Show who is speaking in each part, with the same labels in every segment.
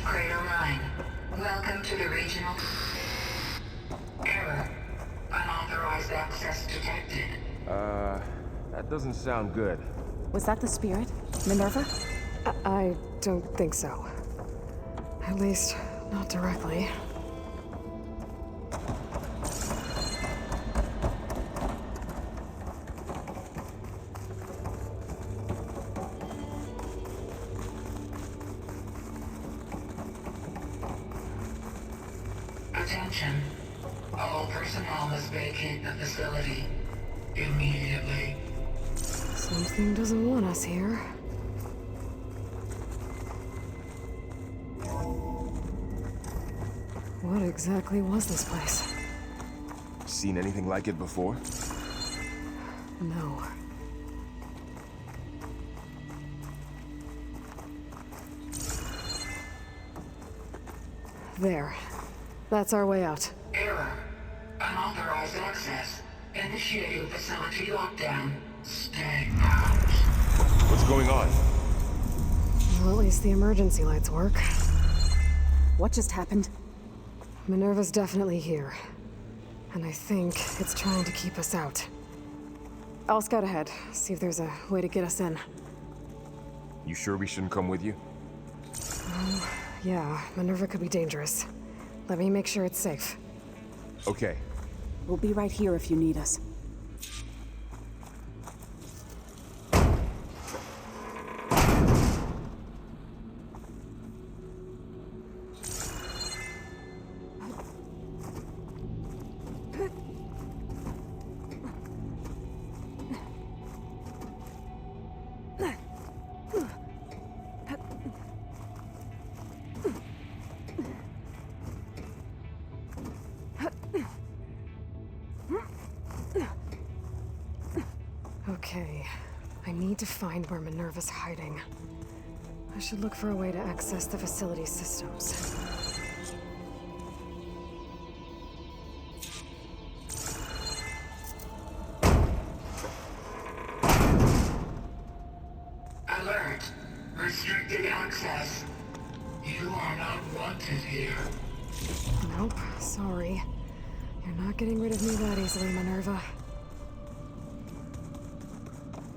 Speaker 1: Crater 9. Welcome to the regional... Error. Unauthorized access detected.
Speaker 2: That doesn't sound good.
Speaker 3: Was that the spirit? Minerva?
Speaker 4: I don't think so. At least, not directly.
Speaker 1: Attention. All personnel must vacate the facility immediately.
Speaker 4: Something doesn't want us here. What exactly was this place?
Speaker 2: Seen anything like it before?
Speaker 4: No. There. That's our way out.
Speaker 1: Error. Unauthorized access. Initiating facility lockdown. Stay out.
Speaker 2: What's going on?
Speaker 4: Well, at least the emergency lights work.
Speaker 3: What just happened?
Speaker 4: Minerva's definitely here. And I think it's trying to keep us out. I'll scout ahead, see if there's a way to get us in.
Speaker 2: You sure we shouldn't come with you?
Speaker 4: Yeah, Minerva could be dangerous. Let me make sure it's safe.
Speaker 2: Okay.
Speaker 3: We'll be right here if you need us.
Speaker 4: Okay, I need to find where Minerva's hiding. I should look for a way to access the facility systems.
Speaker 1: Alert. Restricted access. You are not wanted here.
Speaker 4: Nope, sorry. You're not getting rid of me that easily, Minerva.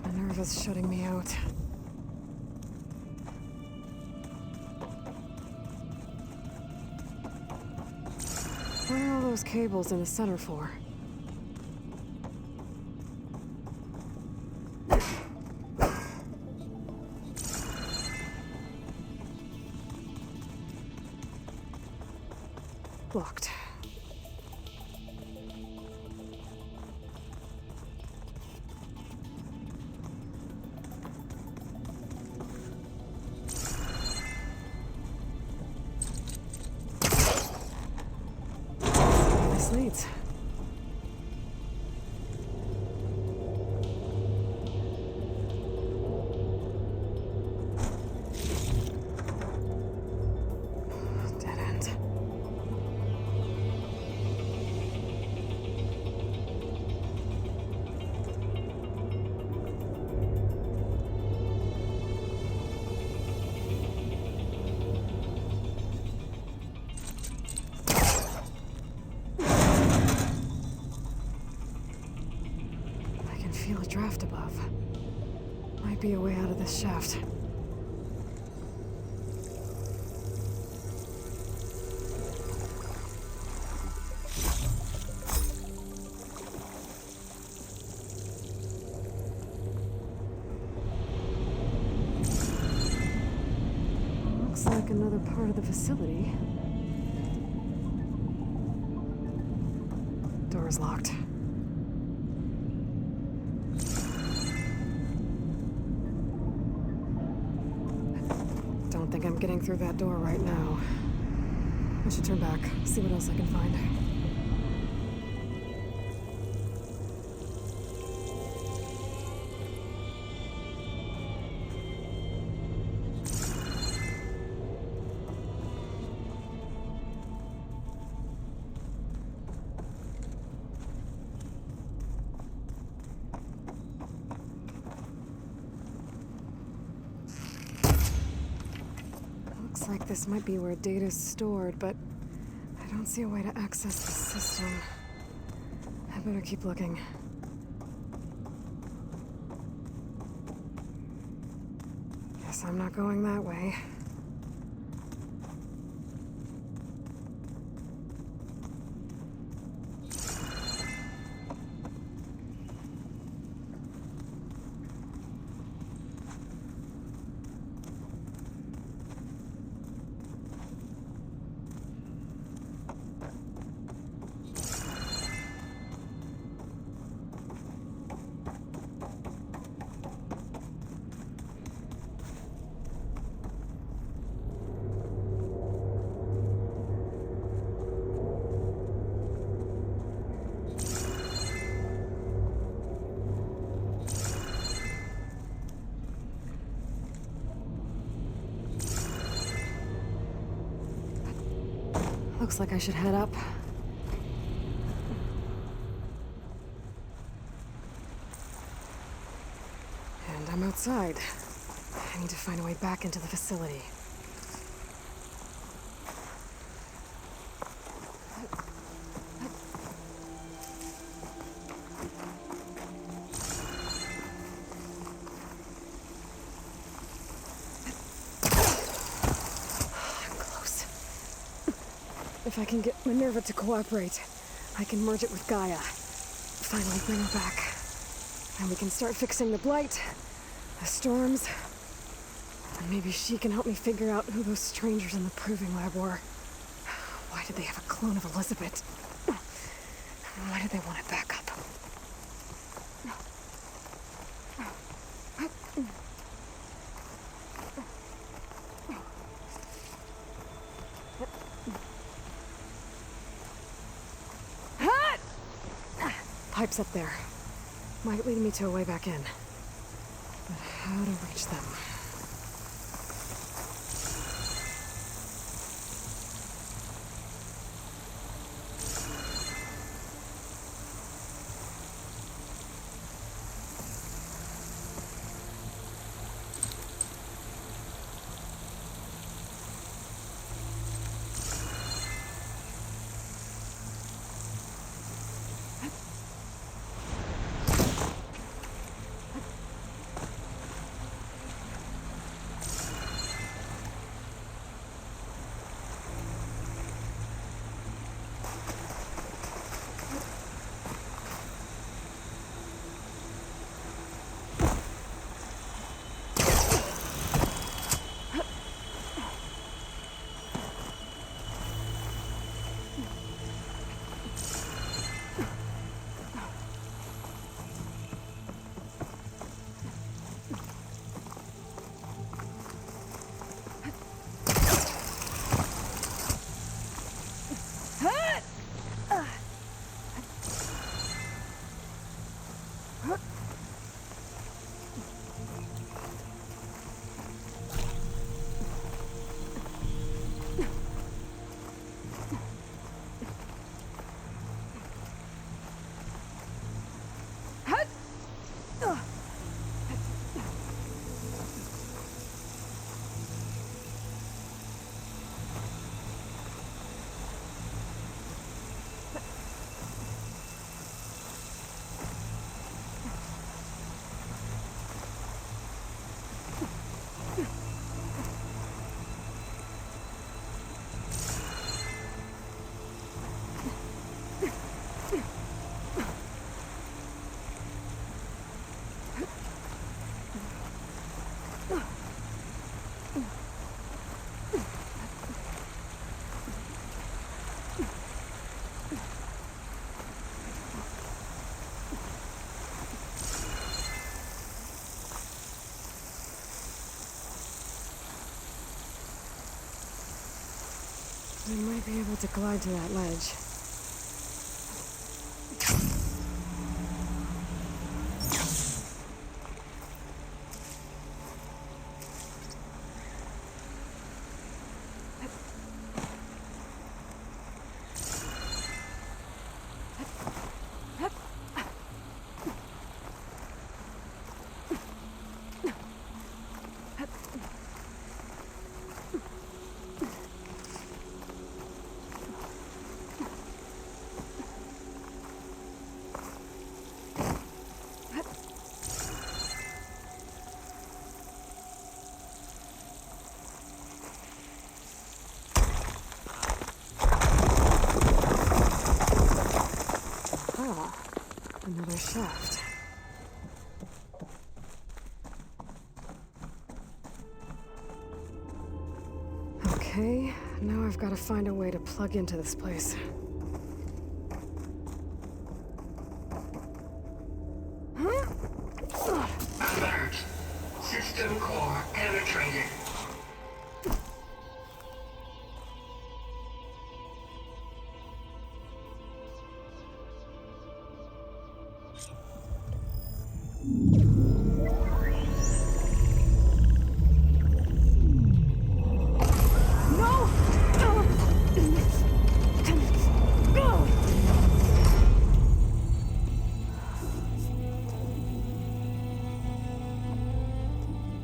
Speaker 4: Minerva's shutting me out. What are all those cables in the center for? Blocked. This leads. Dead end. I can feel a draft above. Might be a way out of this shaft. Looks like another part of the facility. Door's locked. Don't think I'm getting through that door right now. I should turn back, see what else I can find. Looks like this might be where data's stored, but I don't see a way to access the system. I better keep looking. Guess I'm not going that way. Looks like I should head up. And I'm outside. I need to find a way back into the facility. If I can get Minerva to cooperate, I can merge it with Gaia. Finally bring her back. And we can start fixing the blight, the storms, and maybe she can help me figure out who those strangers in the proving lab were. Why did they have a clone of Elizabeth? Why did they want it back up? Pipes up there. Might lead me to a way back in. But how to reach them? We might be able to glide to that ledge. Okay, now I've got to find a way to plug into this place.
Speaker 1: Alert. System core penetrated.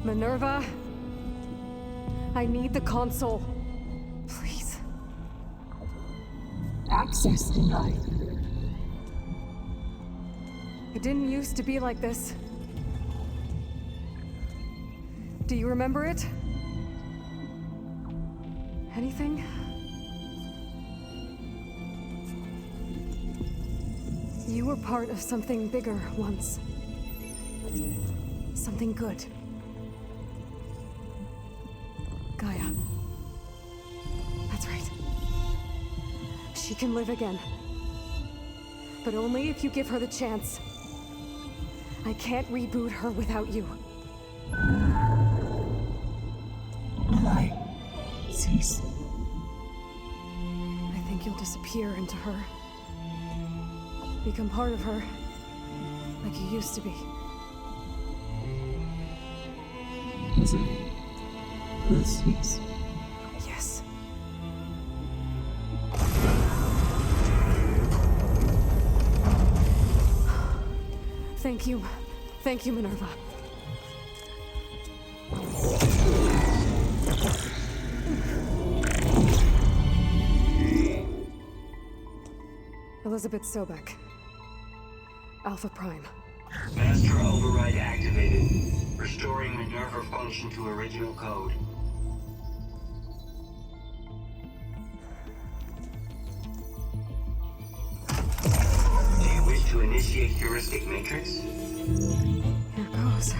Speaker 4: Minerva, I need the console. Please.
Speaker 1: Access denied.
Speaker 4: It didn't used to be like this. Do you remember it? Anything? You were part of something bigger once. Something good. Gaia. That's right. She can live again. But only if you give her the chance. I can't reboot her without you.
Speaker 1: Light. Cease.
Speaker 4: I think you'll disappear into her. Become part of her. Like you used to be.
Speaker 1: Cease.
Speaker 4: Yes. Thank you. Thank you, Minerva. Elizabeth Sobek. Alpha Prime.
Speaker 5: Master override activated. Restoring Minerva function to original code. Do you wish to initiate heuristic matrix?
Speaker 4: Here goes.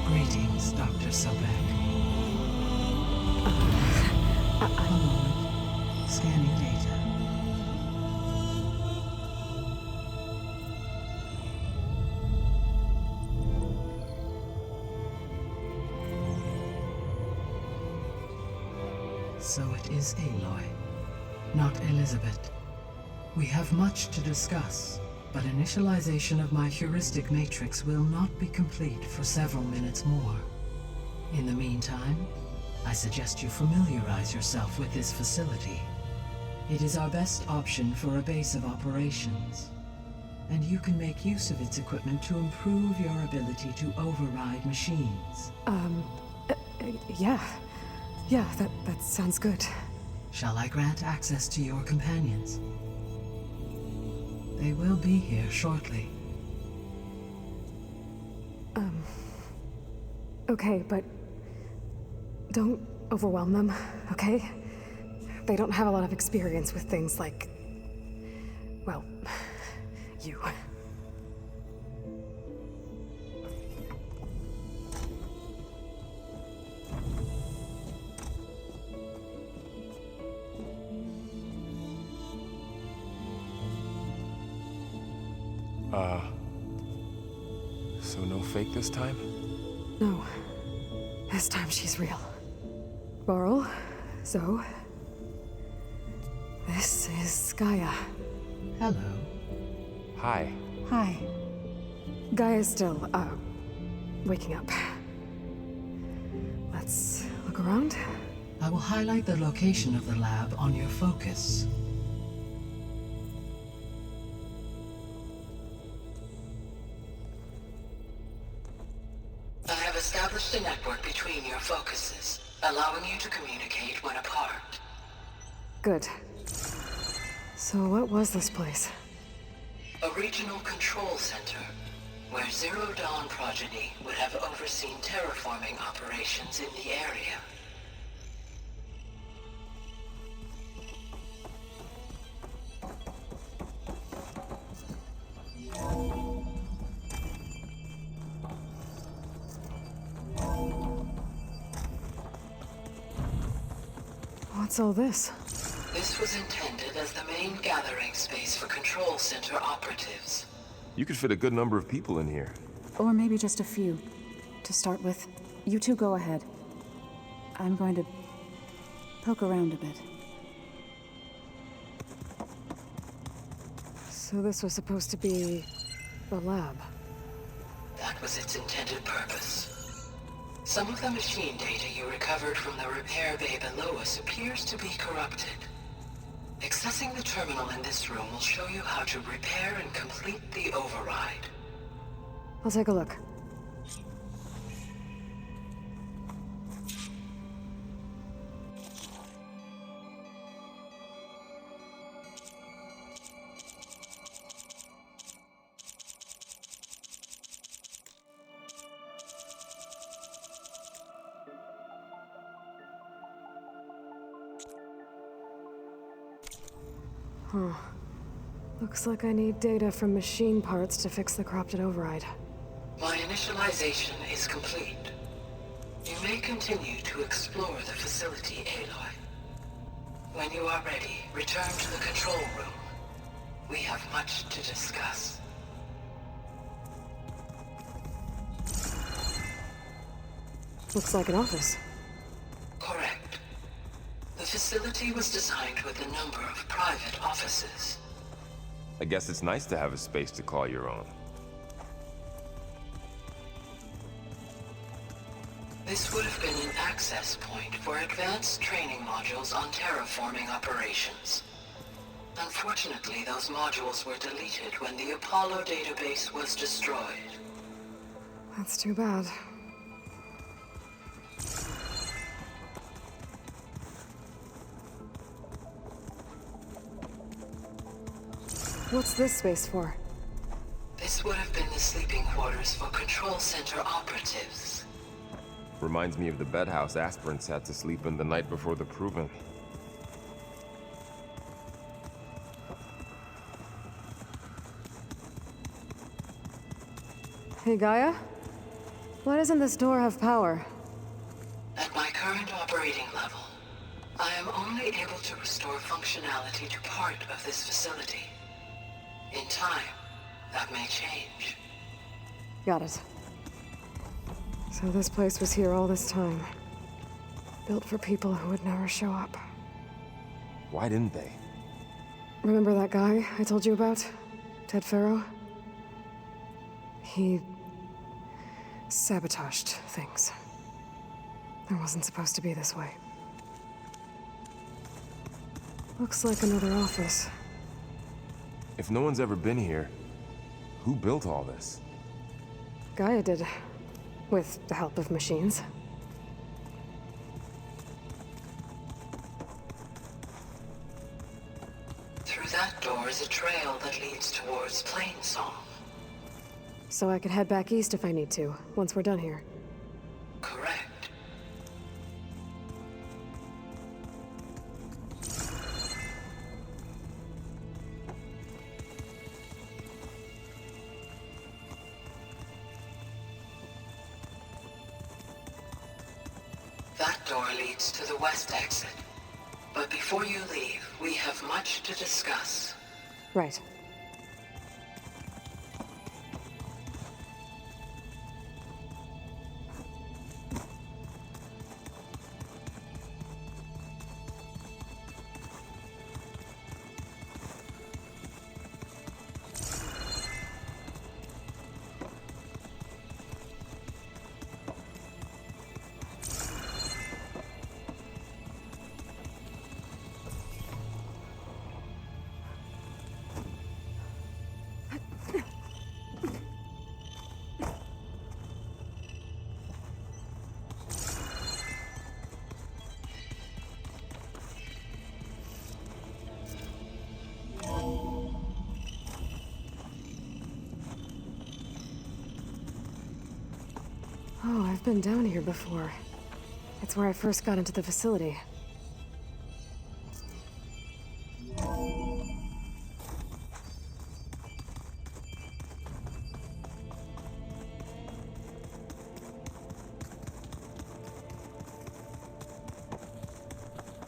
Speaker 6: Greetings, Dr. Sobek. A moment. Scanning data. So it is Aloy, not Elizabeth. We have much to discuss, but initialization of my heuristic matrix will not be complete for several minutes more. In the meantime, I suggest you familiarize yourself with this facility. It is our best option for a base of operations, and you can make use of its equipment to improve your ability to override machines.
Speaker 4: Yeah. Yeah, that sounds good.
Speaker 6: Shall I grant access to your companions? They will be here shortly.
Speaker 4: Okay, but don't overwhelm them, okay? They don't have a lot of experience with things like, well, you.
Speaker 2: So no fake this time?
Speaker 4: No. This time she's real. Varl, Zoe. This is Gaia.
Speaker 6: Hello.
Speaker 2: Hi.
Speaker 3: Hi.
Speaker 4: Gaia's still, waking up. Let's look around.
Speaker 6: I will highlight the location of the lab on your focus.
Speaker 5: I have established a network between your focuses, allowing you to communicate when apart.
Speaker 4: Good. So what was this place?
Speaker 6: A regional control center, where Zero Dawn progeny would have overseen terraforming operations in the area.
Speaker 4: What's all this?
Speaker 6: This was intended as the main gathering space for control center operatives.
Speaker 2: You could fit a good number of people in here.
Speaker 3: Or maybe just a few. To start with, you two go ahead. I'm going to poke around a bit.
Speaker 4: So this was supposed to be a lab.
Speaker 6: That was its intended purpose. Some of the machine data you recovered from the repair bay below us appears to be corrupted. Accessing the terminal in this room will show you how to repair and complete the override.
Speaker 4: I'll take a look. Huh. Looks like I need data from machine parts to fix the corrupted override.
Speaker 6: My initialization is complete. You may continue to explore the facility, Aloy. When you are ready, return to the control room. We have much to discuss.
Speaker 4: Looks like an office.
Speaker 6: Correct. The facility was designed with a number of private offices.
Speaker 2: I guess it's nice to have a space to call your own.
Speaker 6: This would have been an access point for advanced training modules on terraforming operations. Unfortunately, those modules were deleted when the Apollo database was destroyed.
Speaker 4: That's too bad. What's this space for?
Speaker 6: This would have been the sleeping quarters for control center operatives.
Speaker 2: Reminds me of the bedhouse aspirants had to sleep in the night before the proving.
Speaker 4: Hey, Gaia? Why doesn't this door have power?
Speaker 6: At my current operating level, I am only able to restore functionality to part of this facility. In time, that may change.
Speaker 4: Got it. So this place was here all this time. Built for people who would never show up.
Speaker 2: Why didn't they?
Speaker 4: Remember that guy I told you about? Ted Farrow? He sabotaged things. It wasn't supposed to be this way. Looks like another office.
Speaker 2: If no one's ever been here, who built all this?
Speaker 4: Gaia did. With the help of machines.
Speaker 6: Through that door is a trail that leads towards Plainsong.
Speaker 4: So I could head back east if I need to, once we're done here.
Speaker 6: Correct. That door leads to the west exit. But before you leave, we have much to discuss.
Speaker 4: Right. I've been down here before. It's where I first got into the facility.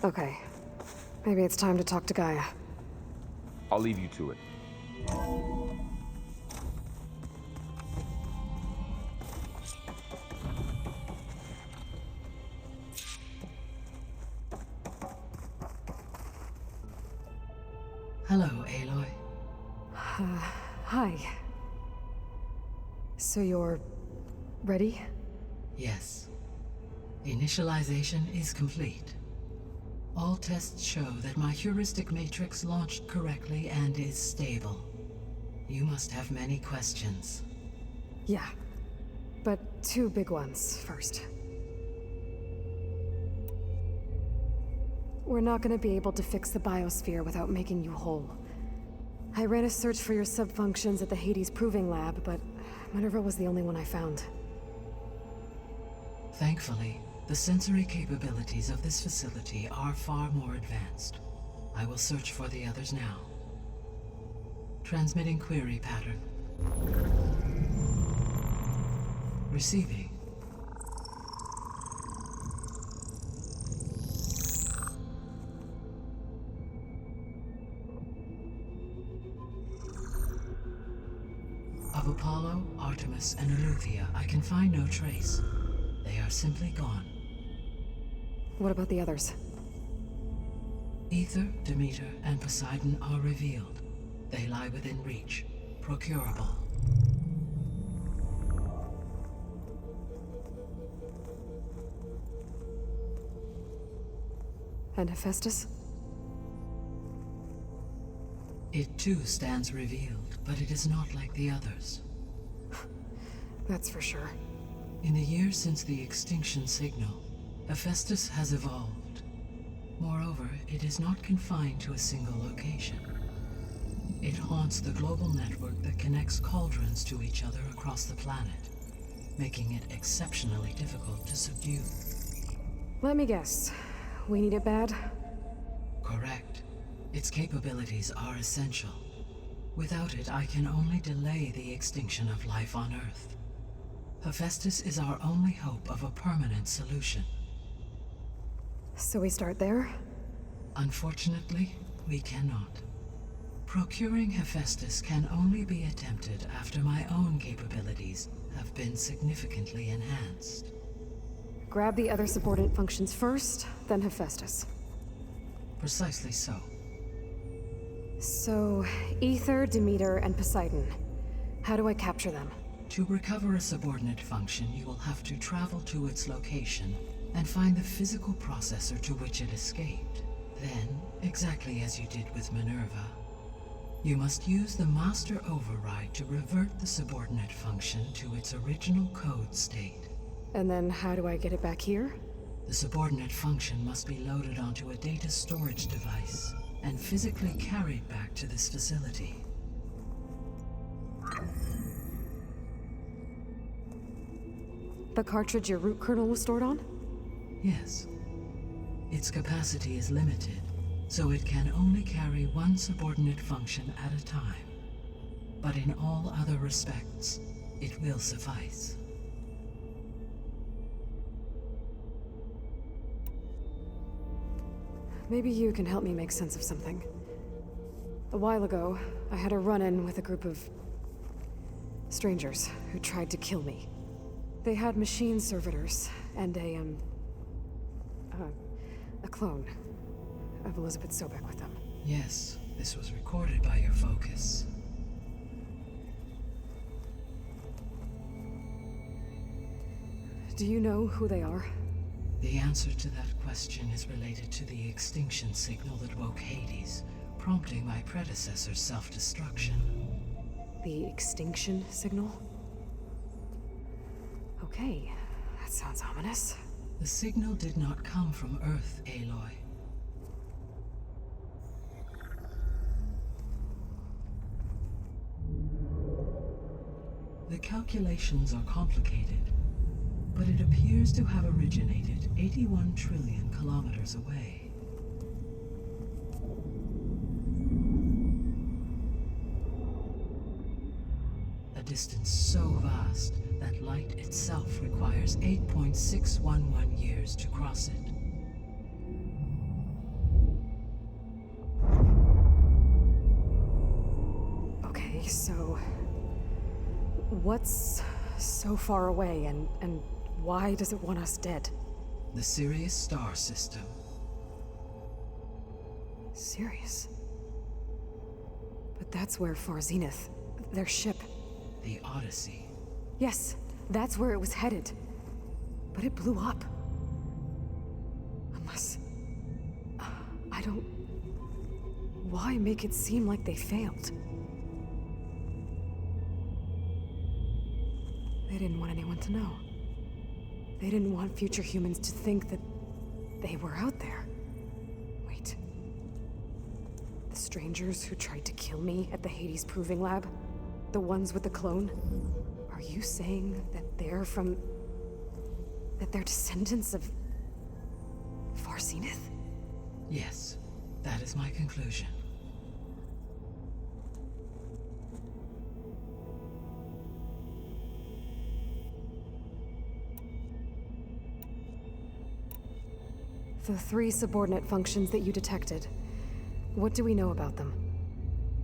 Speaker 4: Okay. Maybe it's time to talk to Gaia.
Speaker 2: I'll leave you to it.
Speaker 6: Hello, Aloy.
Speaker 4: Hi. So you're... ready?
Speaker 6: Yes. Initialization is complete. All tests show that my heuristic matrix launched correctly and is stable. You must have many questions.
Speaker 4: Yeah. But two big ones first. We're not gonna be able to fix the biosphere without making you whole. I ran a search for your subfunctions at the Hades Proving Lab, but Minerva was the only one I found.
Speaker 6: Thankfully, the sensory capabilities of this facility are far more advanced. I will search for the others now. Transmitting query pattern. Receiving. Of Apollo, Artemis, and Eleuthia, I can find no trace. They are simply gone.
Speaker 4: What about the others?
Speaker 6: Ether, Demeter, and Poseidon are revealed. They lie within reach, procurable.
Speaker 4: And Hephaestus?
Speaker 6: It too stands revealed, but it is not like the others.
Speaker 4: That's for sure.
Speaker 6: In the years since the extinction signal, Hephaestus has evolved. Moreover, it is not confined to a single location. It haunts the global network that connects cauldrons to each other across the planet, making it exceptionally difficult to subdue.
Speaker 4: Let me guess. We need it bad?
Speaker 6: Correct. Its capabilities are essential. Without it, I can only delay the extinction of life on Earth. Hephaestus is our only hope of a permanent solution.
Speaker 4: So we start there?
Speaker 6: Unfortunately, we cannot. Procuring Hephaestus can only be attempted after my own capabilities have been significantly enhanced.
Speaker 4: Grab the other subordinate functions first, then Hephaestus.
Speaker 6: Precisely so.
Speaker 4: So, Ether, Demeter, and Poseidon. How do I capture them?
Speaker 6: To recover a subordinate function, you will have to travel to its location and find the physical processor to which it escaped. Then, exactly as you did with Minerva, you must use the master override to revert the subordinate function to its original code state.
Speaker 4: And then how do I get it back here?
Speaker 6: The subordinate function must be loaded onto a data storage device and physically carried back to this facility.
Speaker 4: The cartridge your root kernel was stored on?
Speaker 6: Yes. Its capacity is limited, so it can only carry one subordinate function at a time. But in all other respects, it will suffice.
Speaker 4: Maybe you can help me make sense of something. A while ago, I had a run-in with a group of strangers who tried to kill me. They had machine servitors and a clone of Elizabeth Sobek with them.
Speaker 6: Yes, this was recorded by your focus.
Speaker 4: Do you know who they are?
Speaker 6: The answer to that question is related to the extinction signal that woke Hades, prompting my predecessor's self-destruction.
Speaker 4: The extinction signal? Okay, that sounds ominous.
Speaker 6: The signal did not come from Earth, Aloy. The calculations are complicated, but it appears to have originated 81 trillion kilometers away. A distance so vast that light itself requires 8.611 years to cross it.
Speaker 4: Okay, so what's so far away and why does it want us dead?
Speaker 6: The Sirius star system.
Speaker 4: Sirius? But that's where Far Zenith, their ship.
Speaker 6: The Odyssey.
Speaker 4: Yes, that's where it was headed. But it blew up. Unless... I don't... Why make it seem like they failed? They didn't want anyone to know. They didn't want future humans to think that they were out there. Wait. The strangers who tried to kill me at the Hades Proving Lab? The ones with the clone? Are you saying that they're from... that they're descendants of... Far Zenith?
Speaker 6: Yes, that is my conclusion.
Speaker 4: The 3 subordinate functions that you detected. What do we know about them?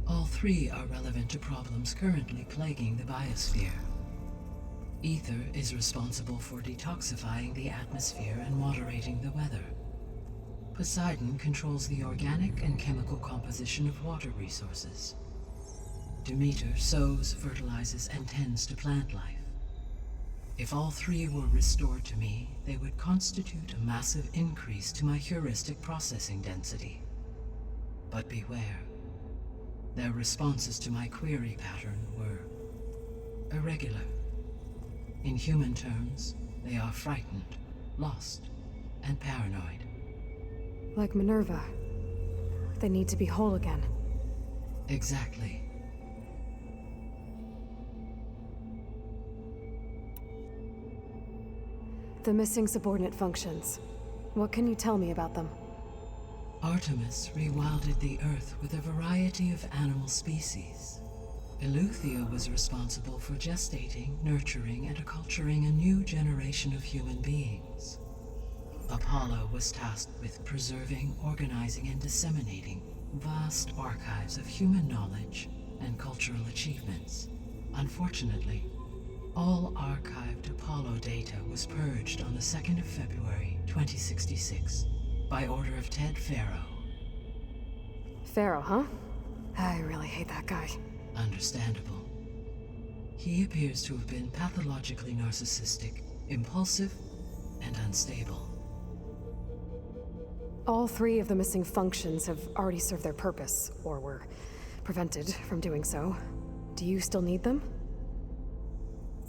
Speaker 6: All 3 are relevant to problems currently plaguing the biosphere. Ether is responsible for detoxifying the atmosphere and moderating the weather. Poseidon controls the organic and chemical composition of water resources. Demeter sows, fertilizes, and tends to plant life. If all 3 were restored to me, they would constitute a massive increase to my heuristic processing density. But beware. Their responses to my query pattern were irregular. In human terms, they are frightened, lost, and paranoid.
Speaker 4: Like Minerva. They need to be whole again.
Speaker 6: Exactly.
Speaker 4: The missing subordinate functions. What can you tell me about them?
Speaker 6: Artemis rewilded the Earth with a variety of animal species. Eleuthia was responsible for gestating, nurturing, and acculturating a new generation of human beings. Apollo was tasked with preserving, organizing, and disseminating vast archives of human knowledge and cultural achievements. Unfortunately, all archived Apollo data was purged on the 2nd of February, 2066, by order of Ted Faro.
Speaker 4: Pharaoh, huh? I really hate that guy.
Speaker 6: Understandable. He appears to have been pathologically narcissistic, impulsive, and unstable.
Speaker 4: All 3 of the missing functions have already served their purpose, or were prevented from doing so. Do you still need them?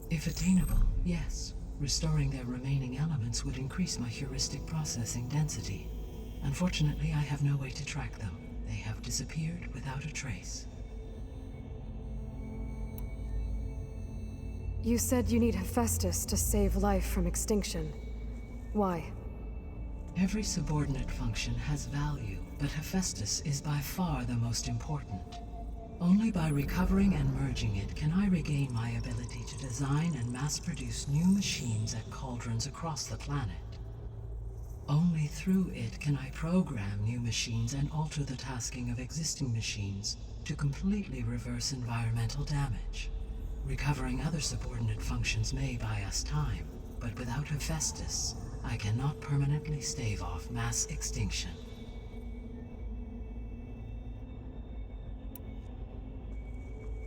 Speaker 6: If attainable, yes. Restoring their remaining elements would increase my heuristic processing density. Unfortunately, I have no way to track them. They have disappeared without a trace.
Speaker 4: You said you need Hephaestus to save life from extinction. Why?
Speaker 6: Every subordinate function has value, but Hephaestus is by far the most important. Only by recovering and merging it can I regain my ability to design and mass-produce new machines at cauldrons across the planet. Only through it can I program new machines and alter the tasking of existing machines to completely reverse environmental damage. Recovering other subordinate functions may buy us time, but without Hephaestus, I cannot permanently stave off mass extinction.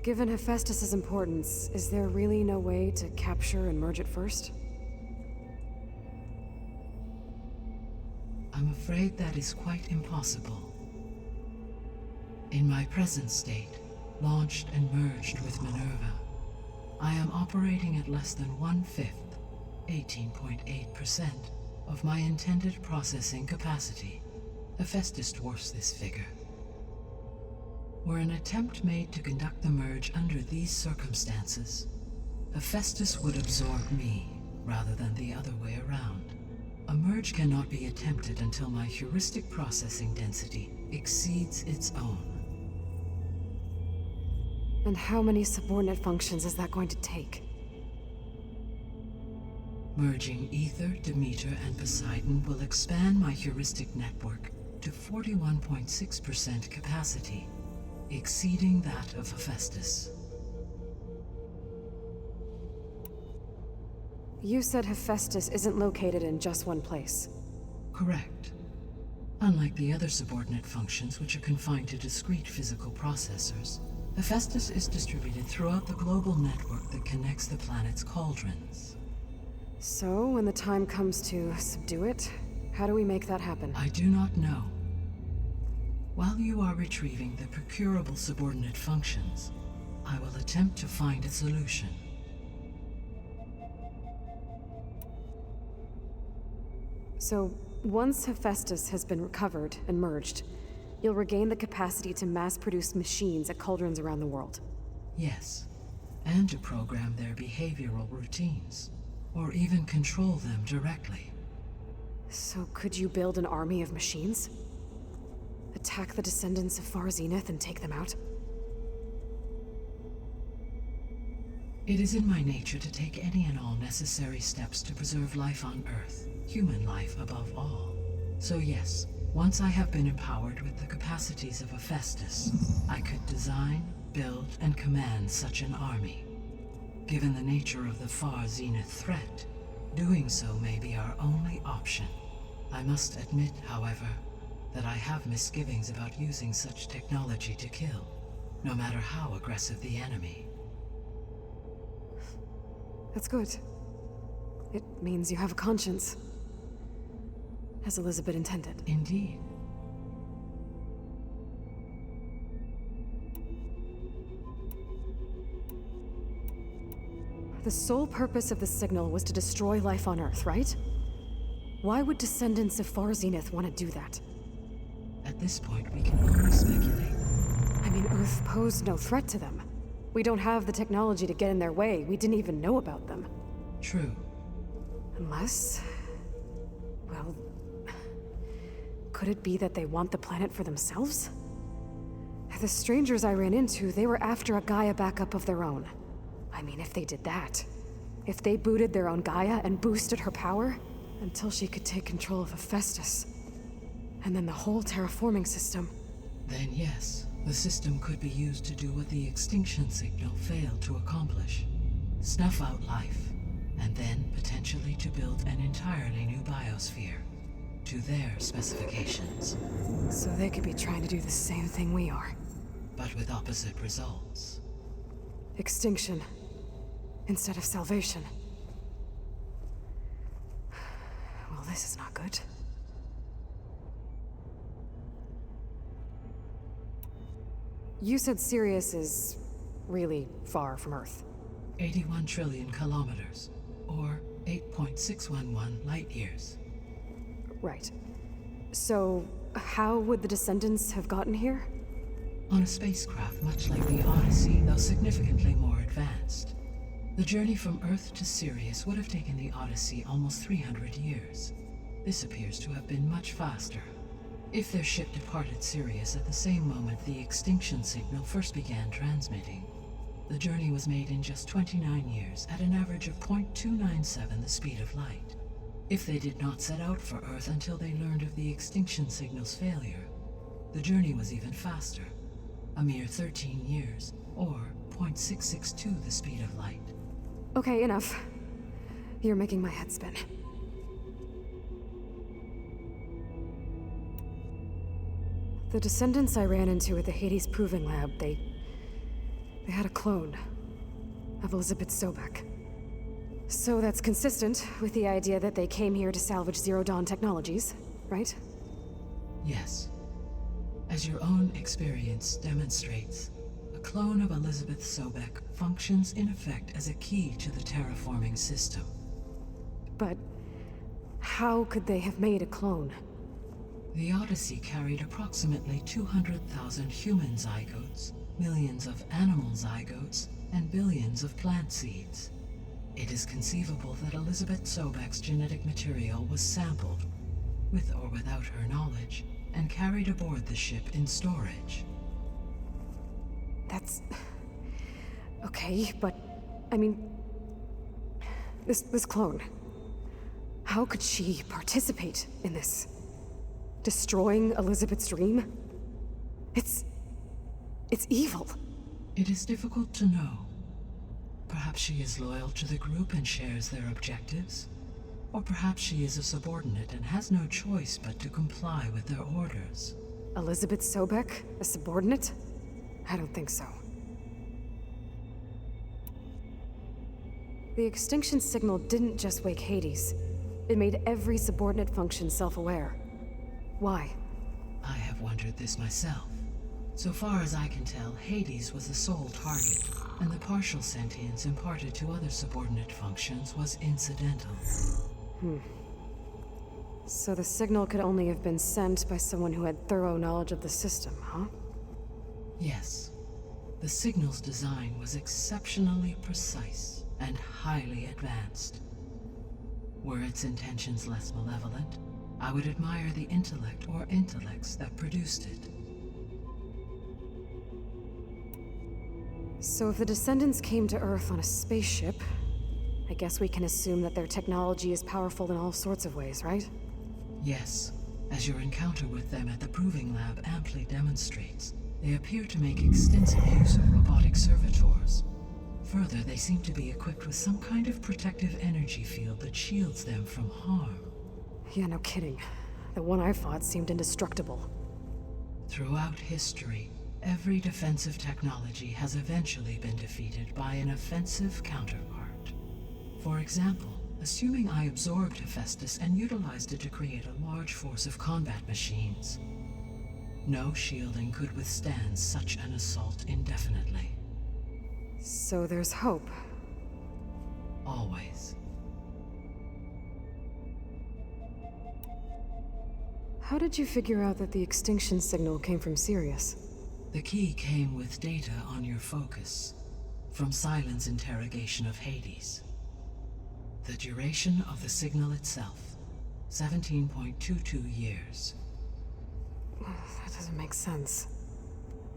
Speaker 4: Given Hephaestus's importance, is there really no way to capture and merge it first?
Speaker 6: I'm afraid that is quite impossible. In my present state, launched and merged with Minerva, I am operating at less than 1/5, 18.8%, of my intended processing capacity. Hephaestus dwarfs this figure. Were an attempt made to conduct the merge under these circumstances, Hephaestus would absorb me, rather than the other way around. A merge cannot be attempted until my heuristic processing density exceeds its own.
Speaker 4: And how many subordinate functions is that going to take?
Speaker 6: Merging Ether, Demeter, and Poseidon will expand my heuristic network to 41.6% capacity, exceeding that of Hephaestus.
Speaker 4: You said Hephaestus isn't located in just one place.
Speaker 6: Correct. Unlike the other subordinate functions, which are confined to discrete physical processors, Hephaestus is distributed throughout the global network that connects the planet's cauldrons.
Speaker 4: So, when the time comes to subdue it, how do we make that happen?
Speaker 6: I do not know. While you are retrieving the procurable subordinate functions, I will attempt to find a solution.
Speaker 4: So, once Hephaestus has been recovered and merged, you'll regain the capacity to mass-produce machines at cauldrons around the world.
Speaker 6: Yes, and to program their behavioral routines, or even control them directly.
Speaker 4: So could you build an army of machines? Attack the descendants of Far Zenith and take them out?
Speaker 6: It is in my nature to take any and all necessary steps to preserve life on Earth, human life above all. So yes, once I have been empowered with the capacities of Hephaestus, I could design, build, and command such an army. Given the nature of the Far Zenith threat, doing so may be our only option. I must admit, however, that I have misgivings about using such technology to kill, no matter how aggressive the enemy.
Speaker 4: That's good. It means you have a conscience. As Elizabeth intended.
Speaker 6: Indeed.
Speaker 4: The sole purpose of the signal was to destroy life on Earth, right? Why would descendants of Far Zenith want to do that?
Speaker 6: At this point, we can only speculate.
Speaker 4: I mean, Earth posed no threat to them. We don't have the technology to get in their way. We didn't even know about them.
Speaker 6: True.
Speaker 4: Unless... well... could it be that they want the planet for themselves? The strangers I ran into, they were after a Gaia backup of their own. I mean, if they did that, if they booted their own Gaia and boosted her power, until she could take control of Hephaestus, and then the whole terraforming system.
Speaker 6: Then yes, the system could be used to do what the extinction signal failed to accomplish. Snuff out life, and then potentially to build an entirely new biosphere, to their specifications.
Speaker 4: So they could be trying to do the same thing we are.
Speaker 6: But with opposite results.
Speaker 4: Extinction, instead of salvation. Well, this is not good. You said Sirius is really far from Earth.
Speaker 6: 81 trillion kilometers, or 8.611 light years.
Speaker 4: Right. So, how would the descendants have gotten here?
Speaker 6: On a spacecraft much like the Odyssey, though significantly more advanced. The journey from Earth to Sirius would have taken the Odyssey almost 300 years. This appears to have been much faster. If their ship departed Sirius at the same moment the extinction signal first began transmitting, the journey was made in just 29 years at an average of 0.297 the speed of light. If they did not set out for Earth until they learned of the extinction signal's failure, the journey was even faster, a mere 13 years, or 0.662 the speed of light.
Speaker 4: Okay, enough. You're making my head spin. The descendants I ran into at the Hades Proving Lab, they had a clone of Elizabeth Sobek. So that's consistent with the idea that they came here to salvage Zero Dawn technologies, right?
Speaker 6: Yes. As your own experience demonstrates, a clone of Elizabeth Sobek functions in effect as a key to the terraforming system.
Speaker 4: But how could they have made a clone?
Speaker 6: The Odyssey carried approximately 200,000 human zygotes, millions of animal zygotes, and billions of plant seeds. It is conceivable that Elizabeth Sobek's genetic material was sampled, with or without her knowledge, and carried aboard the ship in storage.
Speaker 4: That's... okay, but... I mean... This clone... How could she participate in this? Destroying Elizabeth's dream? It's evil.
Speaker 6: It is difficult to know. Perhaps she is loyal to the group and shares their objectives. Or perhaps she is a subordinate and has no choice but to comply with their orders.
Speaker 4: Elizabeth Sobek? A subordinate? I don't think so. The extinction signal didn't just wake Hades. It made every subordinate function self-aware. Why?
Speaker 6: I have wondered this myself. So far as I can tell, Hades was the sole target, and the partial sentience imparted to other subordinate functions was incidental.
Speaker 4: So the signal could only have been sent by someone who had thorough knowledge of the system, huh?
Speaker 6: Yes. The signal's design was exceptionally precise and highly advanced. Were its intentions less malevolent, I would admire the intellect or intellects that produced it.
Speaker 4: So if the descendants came to Earth on a spaceship, I guess we can assume that their technology is powerful in all sorts of ways, right?
Speaker 6: Yes, as your encounter with them at the Proving Lab amply demonstrates, they appear to make extensive use of robotic servitors. Further, they seem to be equipped with some kind of protective energy field that shields them from harm.
Speaker 4: Yeah, no kidding. The one I fought seemed indestructible.
Speaker 6: Throughout history, every defensive technology has eventually been defeated by an offensive counterpart. For example, assuming I absorbed Hephaestus and utilized it to create a large force of combat machines. No shielding could withstand such an assault indefinitely.
Speaker 4: So there's hope.
Speaker 6: Always.
Speaker 4: How did you figure out that the extinction signal came from Sirius?
Speaker 6: The key came with data on your focus, from Silent's interrogation of Hades. The duration of the signal itself, 17.22 years.
Speaker 4: That doesn't make sense.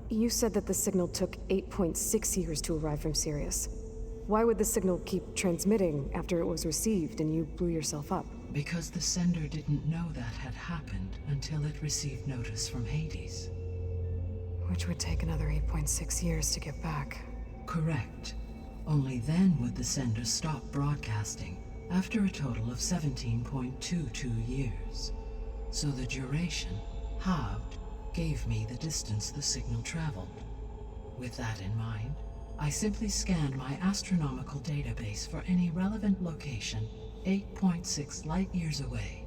Speaker 4: You said that the signal took 8.6 years to arrive from Sirius. Why would the signal keep transmitting after it was received and you blew yourself up?
Speaker 6: Because the sender didn't know that had happened until it received notice from Hades.
Speaker 4: Which would take another 8.6 years to get back.
Speaker 6: Correct. Only then would the sender stop broadcasting, after a total of 17.22 years. So the duration, halved, gave me the distance the signal traveled. With that in mind, I simply scanned my astronomical database for any relevant location 8.6 light-years away.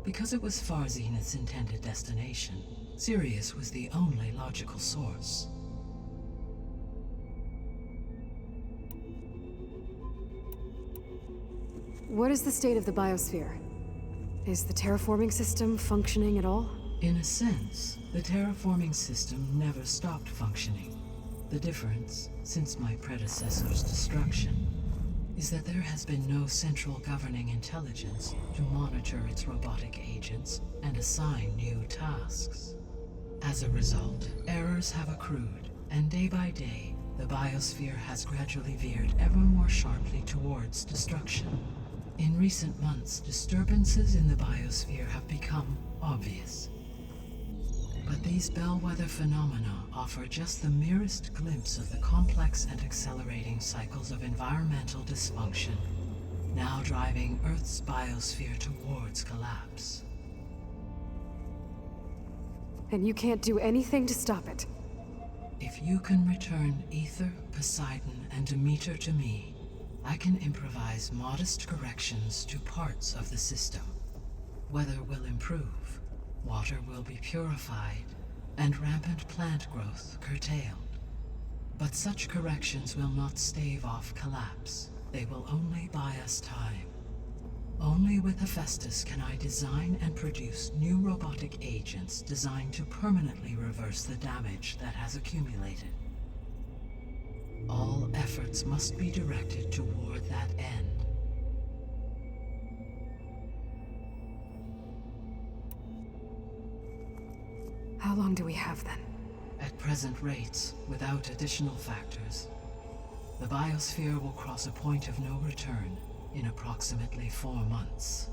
Speaker 6: Because it was far Zenith's intended destination, Sirius was the only logical source.
Speaker 4: What is the state of the biosphere? Is the terraforming system functioning at all?
Speaker 6: In a sense, the terraforming system never stopped functioning. The difference, since my predecessor's destruction, is that there has been no central governing intelligence to monitor its robotic agents and assign new tasks. As a result, errors have accrued, and day by day, the biosphere has gradually veered ever more sharply towards destruction. In recent months, disturbances in the biosphere have become obvious. But these bellwether phenomena offer just the merest glimpse of the complex and accelerating cycles of environmental dysfunction, now driving Earth's biosphere towards collapse.
Speaker 4: And you can't do anything to stop it?
Speaker 6: If you can return Ether, Poseidon, and Demeter to me, I can improvise modest corrections to parts of the system. Weather will improve, water will be purified, and rampant plant growth curtailed. But such corrections will not stave off collapse. They will only buy us time. Only with Hephaestus can I design and produce new robotic agents designed to permanently reverse the damage that has accumulated. All efforts must be directed toward that end.
Speaker 4: How long do we have then?
Speaker 6: At present rates, without additional factors, the biosphere will cross a point of no return in approximately 4 months.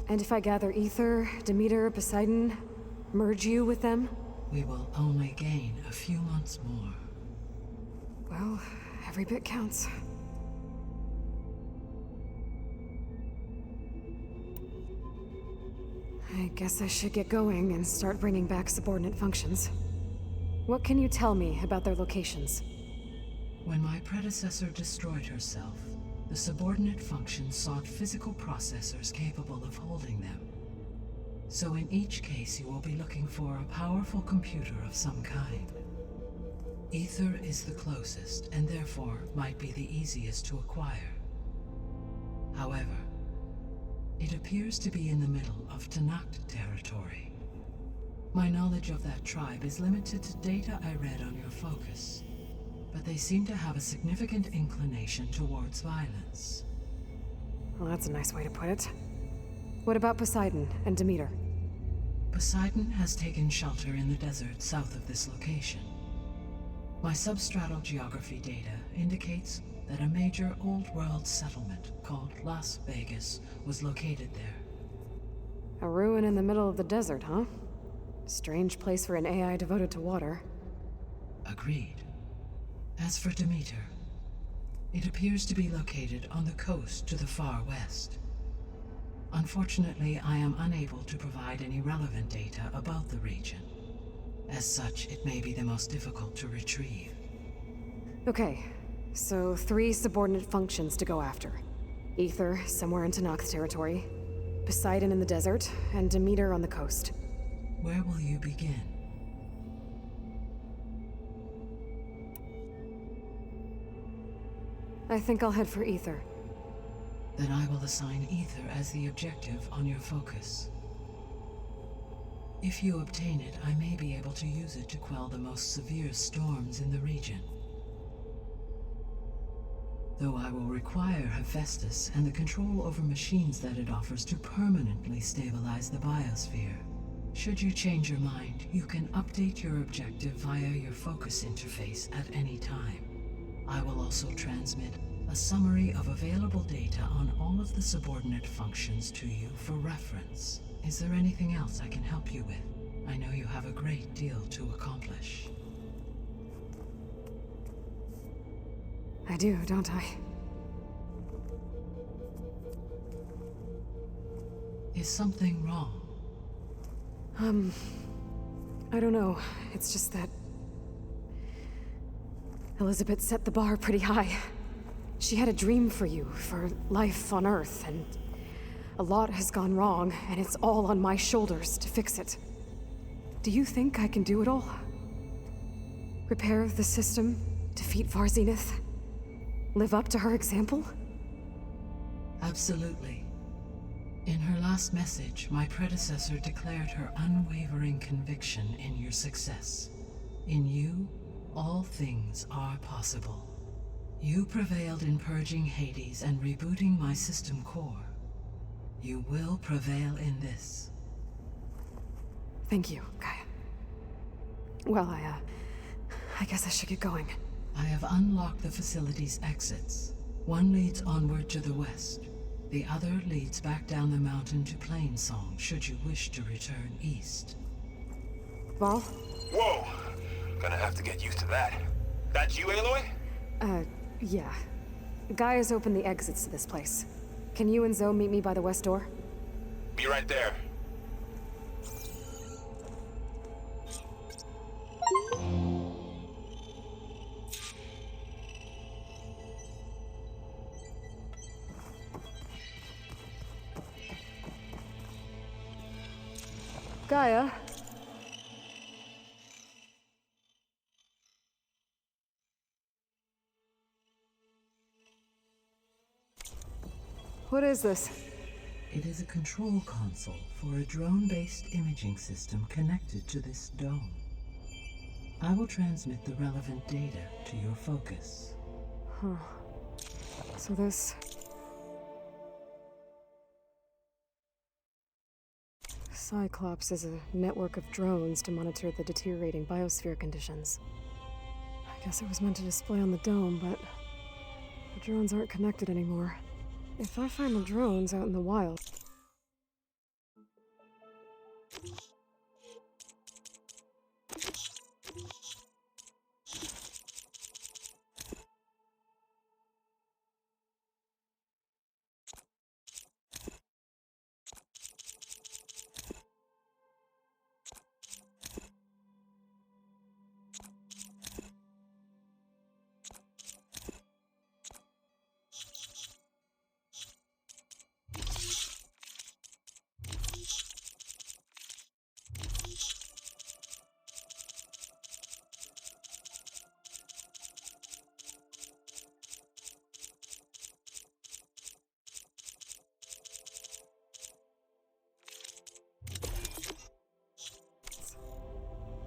Speaker 4: And if I gather Ether, Demeter, Poseidon, merge you with them?
Speaker 6: We will only gain a few months more.
Speaker 4: Well, every bit counts. I guess I should get going and start bringing back subordinate functions. What can you tell me about their locations?
Speaker 6: When my predecessor destroyed herself, the subordinate functions sought physical processors capable of holding them. So in each case, you will be looking for a powerful computer of some kind. Ether is the closest, and therefore might be the easiest to acquire. However, it appears to be in the middle of Tanakh territory. My knowledge of that tribe is limited to data I read on your focus, but they seem to have a significant inclination towards violence.
Speaker 4: Well, that's a nice way to put it. What about Poseidon and Demeter?
Speaker 6: Poseidon has taken shelter in the desert south of this location. My substratal geography data indicates that a major old-world settlement called Las Vegas was located there.
Speaker 4: A ruin in the middle of the desert, huh? Strange place for an AI devoted to water.
Speaker 6: Agreed. As for Demeter, it appears to be located on the coast to the far west. Unfortunately, I am unable to provide any relevant data about the region. As such, it may be the most difficult to retrieve.
Speaker 4: Okay, so 3 subordinate functions to go after. Ether, somewhere in Tanakh territory. Poseidon in the desert, and Demeter on the coast.
Speaker 6: Where will you begin?
Speaker 4: I think I'll head for Ether.
Speaker 6: Then I will assign Ether as the objective on your focus. If you obtain it, I may be able to use it to quell the most severe storms in the region. Though I will require Hephaestus and the control over machines that it offers to permanently stabilize the biosphere. Should you change your mind, you can update your objective via your focus interface at any time. I will also transmit a summary of available data on all of the subordinate functions to you for reference. Is there anything else I can help you with? I know you have a great deal to accomplish.
Speaker 4: I do, don't I?
Speaker 6: Is something wrong?
Speaker 4: I don't know. It's just that Elizabeth set the bar pretty high. She had a dream for you, for life on Earth, and a lot has gone wrong, and it's all on my shoulders to fix it. Do you think I can do it all? Repair the system, defeat Varzenith, live up to her example?
Speaker 6: Absolutely. In her last message, my predecessor declared her unwavering conviction in your success. In you, all things are possible. You prevailed in purging Hades and rebooting my system core. You will prevail in this.
Speaker 4: Thank you, Gaia. Well, I guess I should get going.
Speaker 6: I have unlocked the facility's exits. One leads onward to the west. The other leads back down the mountain to Plainsong, should you wish to return east.
Speaker 4: Val?
Speaker 2: Whoa! Gonna have to get used to that. That's you, Aloy?
Speaker 4: Yeah. Gaia's opened the exits to this place. Can you and Zoe meet me by the west door?
Speaker 2: Be right there.
Speaker 4: Gaia? What is this?
Speaker 6: It is a control console for a drone-based imaging system connected to this dome. I will transmit the relevant data to your focus.
Speaker 4: Huh. So this... Cyclops is a network of drones to monitor the deteriorating biosphere conditions. I guess it was meant to display on the dome, but the drones aren't connected anymore. If I find the drones out in the wild...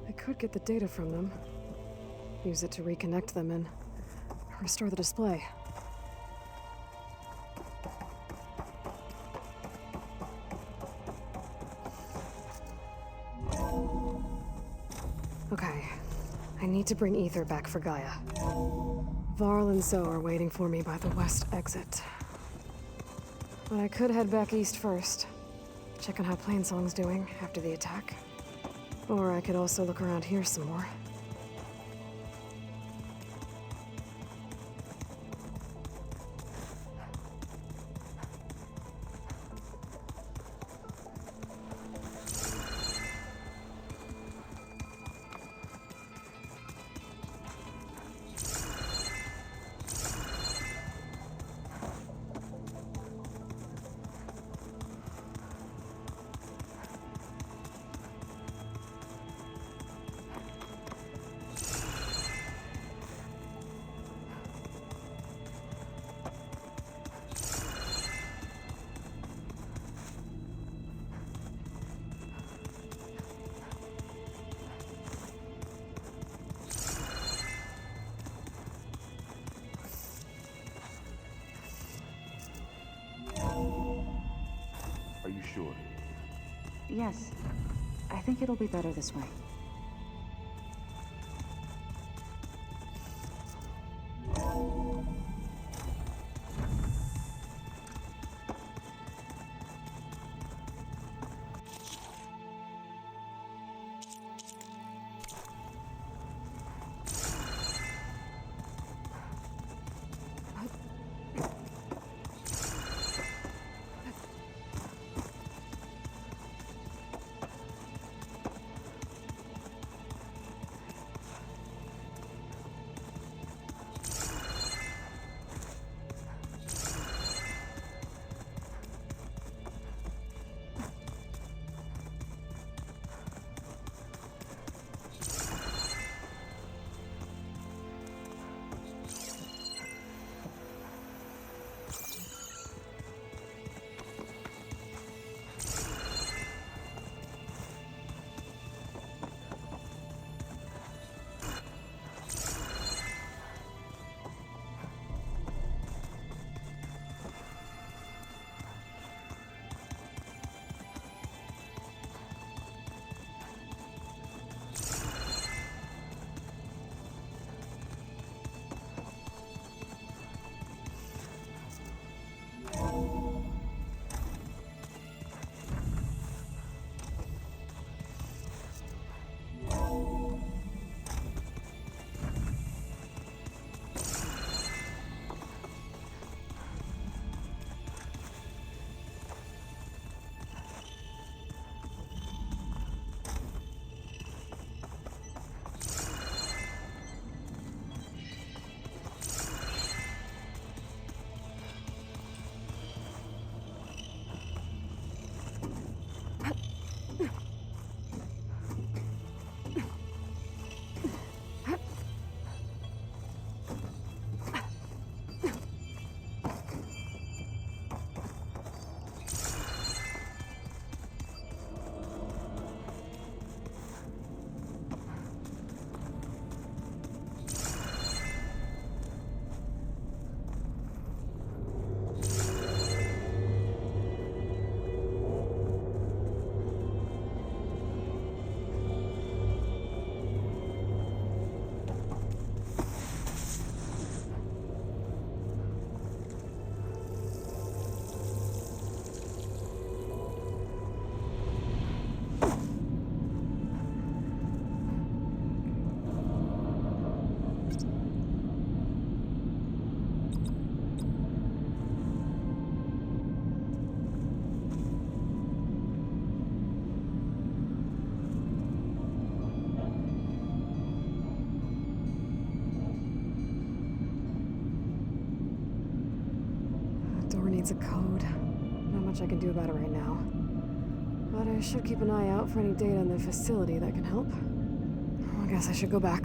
Speaker 4: I could get the data from them. Use it to reconnect them and restore the display. Okay. I need to bring Ether back for Gaia. Varl and Zoe are waiting for me by the west exit. But I could head back east first. Check on how Plainsong's doing after the attack. Or I could also look around here some more.
Speaker 2: Are you sure?
Speaker 3: Yes. I think it'll be better this way.
Speaker 4: a code. Not much I can do about it right now. But I should keep an eye out for any data in the facility that can help. I guess I should go back.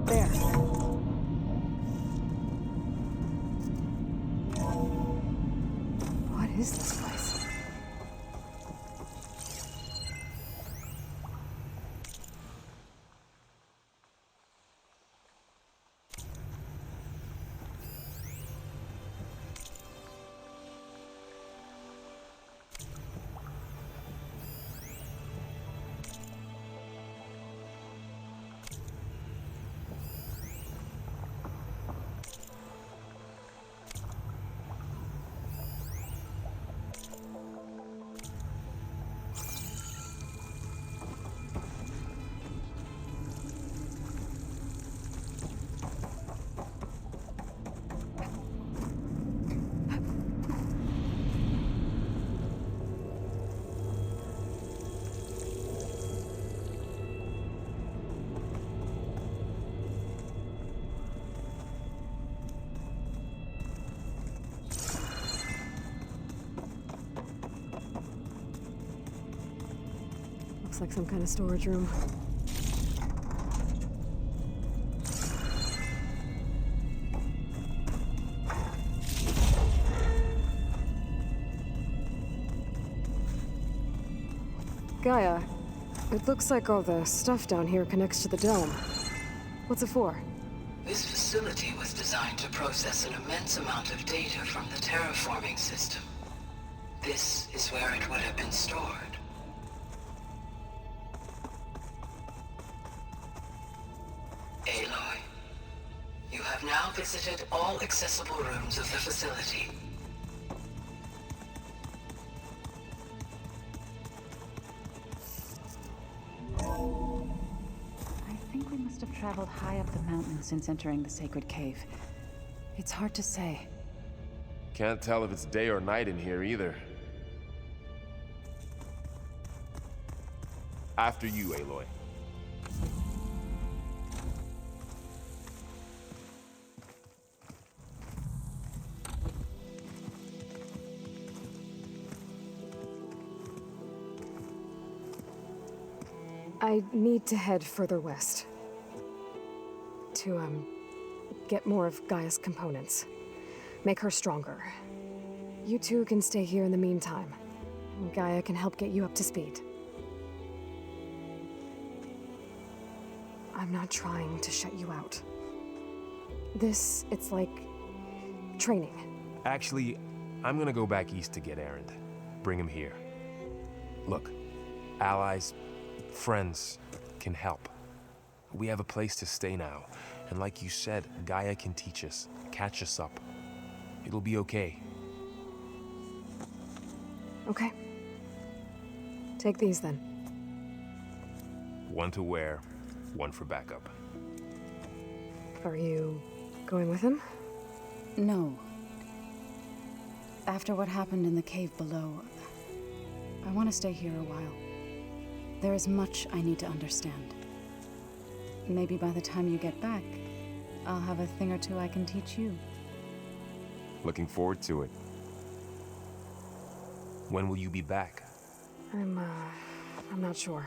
Speaker 4: There. What is this place? Looks like some kind of storage room. Gaia, it looks like all the stuff down here connects to the dome. What's it for?
Speaker 6: This facility was designed to process an immense amount of data from the terraforming system. This is where it would have been stored. Aloy, you have now visited all accessible rooms of the facility.
Speaker 3: I think we must have traveled high up the mountain since entering the sacred cave. It's hard to say.
Speaker 2: Can't tell if it's day or night in here either. After you, Aloy.
Speaker 4: I need to head further west. To, get more of Gaia's components. Make her stronger. You two can stay here in the meantime. Gaia can help get you up to speed. I'm not trying to shut you out. It's like training.
Speaker 2: Actually, I'm gonna go back east to get Erend. Bring him here. Look, allies, friends can help. We have a place to stay now, and like you said, Gaia can teach us, catch us up. It'll be okay.
Speaker 4: Okay. Take these then.
Speaker 2: One to wear, one for backup.
Speaker 4: Are you going with him?
Speaker 3: No. After what happened in the cave below, I want to stay here a while. There is much I need to understand. Maybe by the time you get back, I'll have a thing or two I can teach you.
Speaker 2: Looking forward to it. When will you be back?
Speaker 4: I'm not sure.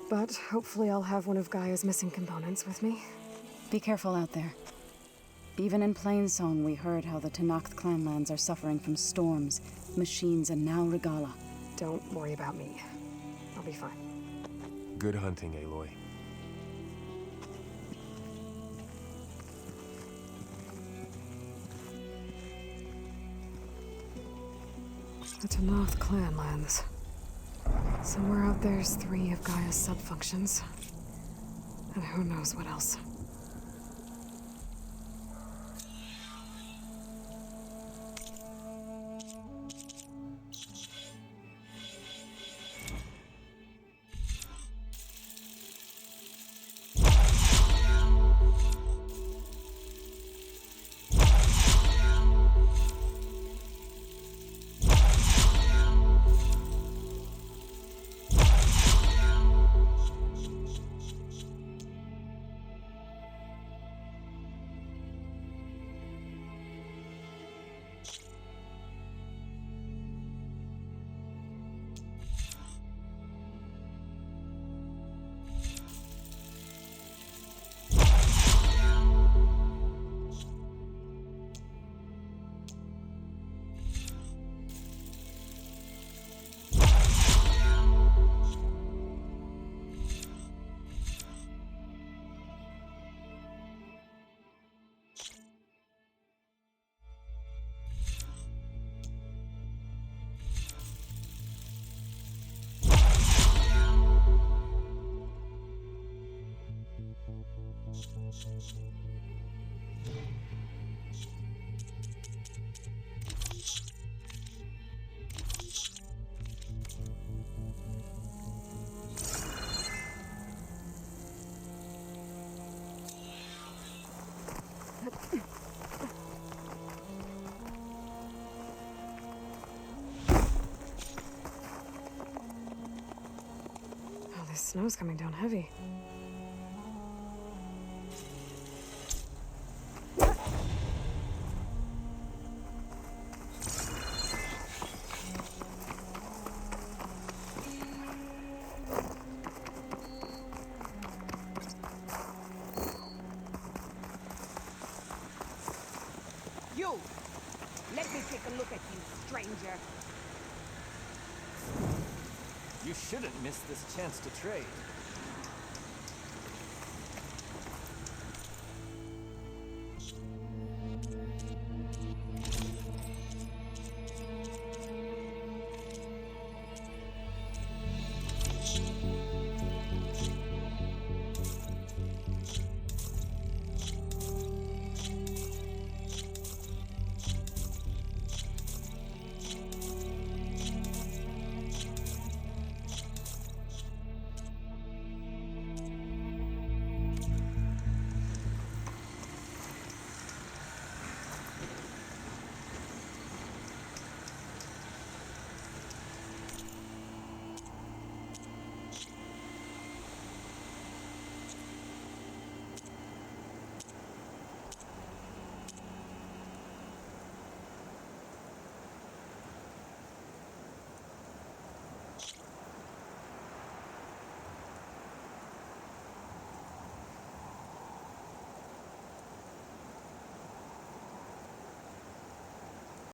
Speaker 4: But hopefully I'll have one of Gaia's missing components with me.
Speaker 3: Be careful out there. Even in Plainsong, we heard how the Tenakth clanlands are suffering from storms, machines, and now Regala.
Speaker 4: Don't worry about me. I'll be fine.
Speaker 2: Good hunting, Aloy.
Speaker 4: The Tenakth clanlands. Somewhere out there's 3 of Gaia's sub-functions. And who knows what else. snow's coming down heavy.
Speaker 7: You! Let me take a look at you, stranger.
Speaker 8: You shouldn't miss this chance to trade.